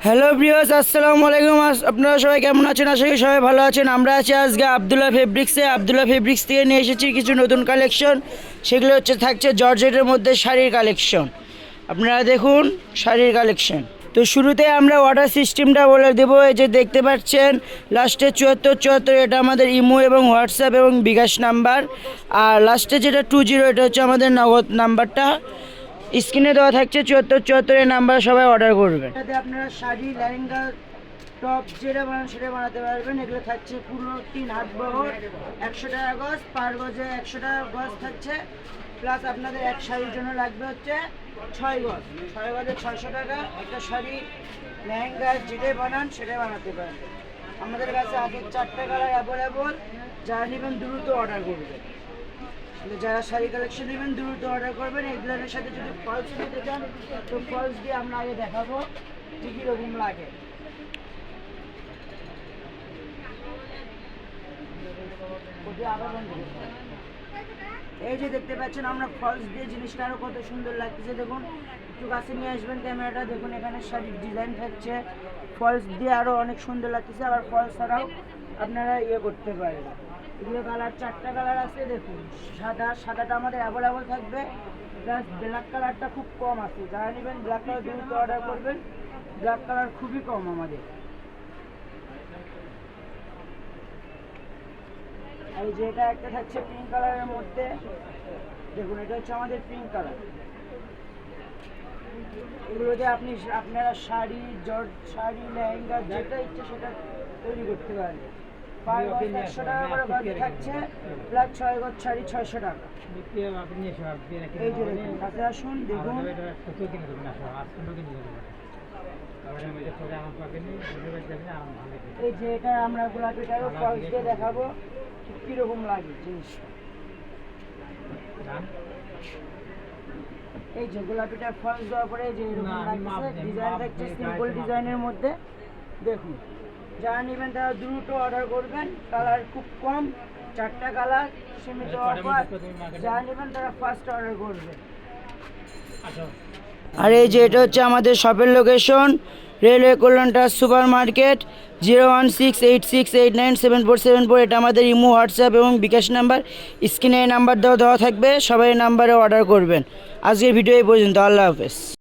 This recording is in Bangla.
হ্যালো ভিউয়ার্স, আসসালামু আলাইকুম। আপনারা সবাই কেমন আছেন? আশা করি সবাই ভালো আছেন। আমরা আছি আজকে আবদুল্লাহ ফেব্রিক্স থেকে নিয়ে এসেছি কিছু নতুন কালেকশন। সেগুলো থাকছে জর্জেটের মধ্যে শাড়ির কালেকশন। আপনারা দেখুন শাড়ির কালেকশন। তো শুরুতে আমরা অর্ডার সিস্টেমটা বলে দেবো। এই যে দেখতে পাচ্ছেন লাস্টে 74 এটা আমাদের ইমো এবং হোয়াটসঅ্যাপ এবং বিকাশ নাম্বার। আর লাস্টে যেটা 20 এটা হচ্ছে আমাদের নগদ নাম্বারটা। স্ক্রিনে দেওয়া থাকছে 74 এর নাম্বার, সবাই অর্ডার করবেন। এটাতে আপনারা শাড়ি, লেহেঙ্গা, টপ যেটা বানান সেটা বানাতে পারবেন। এগুলো থাকছে পুরো 3 হাত বহর, 100 টাকা গজ, পার গজে 100 টাকা গজ থাকছে। প্লাস আপনাদের এক শাড়ির জন্য লাগবে হচ্ছে 6 গজ, 6 গজে 600 টাকা। একটা শাড়ি, লেহেঙ্গা যেটাই বানান সেটাই বানাতে পারবেন। আমাদের কাছে আগে 4টা কালার অ্যাভেলেবল, যারা নেবেন দ্রুত অর্ডার করবেন। যারা শাড়ি কালেকশন নেবেন দ্রুত অর্ডার করবেন। এগুলোর সাথে যদি ফলস নিতে চান তো ফলস দিয়ে আমরা আগে দেখাবো কী কীরকম লাগে। এই যে দেখতে পাচ্ছেন আমরা ফলস দিয়ে জিনিসটা আরও কত সুন্দর লাগতেছে। দেখুন, একটু কাছে নিয়ে আসবেন ক্যামেরাটা। দেখুন এখানে শাড়ির ডিজাইন থাকছে, ফলস দিয়ে আরও অনেক সুন্দর লাগতেছে। আবার ফলস ছাড়াও আপনারা করতে পারেন। এগুলো কালার 4টা কালার আছে। দেখুন সাদাটা আমাদের অ্যাভেলেবল থাকবে, প্লাস ব্ল্যাক কালারটা খুব কম আছে। যারা নেবেন ব্ল্যাক কালার দ্রুত অর্ডার করবেন। ব্ল্যাক কালার খুবই কম আমাদের। এই যে এটা একটা থাকছে পিঙ্ক কালারের মধ্যে। দেখুন এটা হচ্ছে আমাদের পিঙ্ক কালার। এগুলোতে আপনারা শাড়ি, লেহেঙ্গা যেটা ইচ্ছে সেটা তৈরি করতে পারবেন। 100 টাকা করে গজ থাকছে, প্লাস 6 গজ শাড়ি 600 টাকা। এই যে দেখুন, কাছে আসুন দেখুন। এই যে এটা আমরা গোলাপিটারও ফলস দিয়ে দেখাবো কিরকম লাগে জিনিসটা। এই যে গোলাপিটার ফলস দেওয়ার পরে যে এরকম লাগছে, ডিজাইন থাকছে সিম্পল ডিজাইনের মধ্যে। দেখুন যারা নেবেন তারা দ্রুত অর্ডার করবেন। কালার খুব কম, 4টা কালার, সীমিত অফার। যারা নেবেন তারা ফার্স্ট অর্ডার করবেন। আর এই যে এটা হচ্ছে আমাদের শপের লোকেশন, রেলওয়ে কল্যাণ ট্রাস্ট সুপার মার্কেট, 01686897474। এটা আমাদের ইমো, হোয়াটসঅ্যাপ এবং বিকাশ নাম্বার। স্ক্রিনে এই নাম্বার দেওয়া থাকবে, সবাই এই নাম্বারে অর্ডার করবেন। আজকের ভিডিও এই পর্যন্ত। আল্লাহ হাফেজ।